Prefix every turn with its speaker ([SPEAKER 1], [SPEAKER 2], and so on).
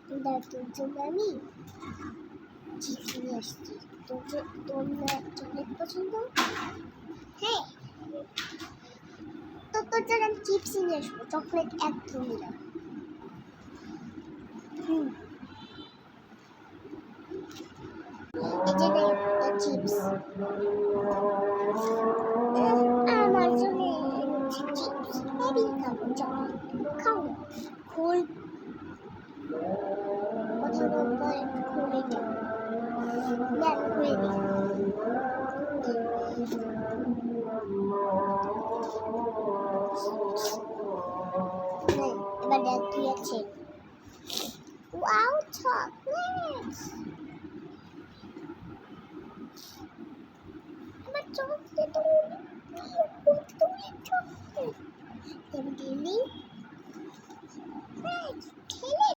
[SPEAKER 1] তোর জন্য আমি চিপস নিয়ে আসছি। তোর না চকলেট পছন্দ? হ্যাঁ, তোর জন্য আমি চিপস নিয়ে আসবো, চকলেট একদমই না। এই যে চিপস আমার জন্য চিপস হেভি খাবো, চকলেট খাও না। খোল কথা বলতে খোল এটা দেন খুলে দিই। এবার দেখ কি আছে। ওয়াও চকলেট, আমার চকলেট চকলেট দিলি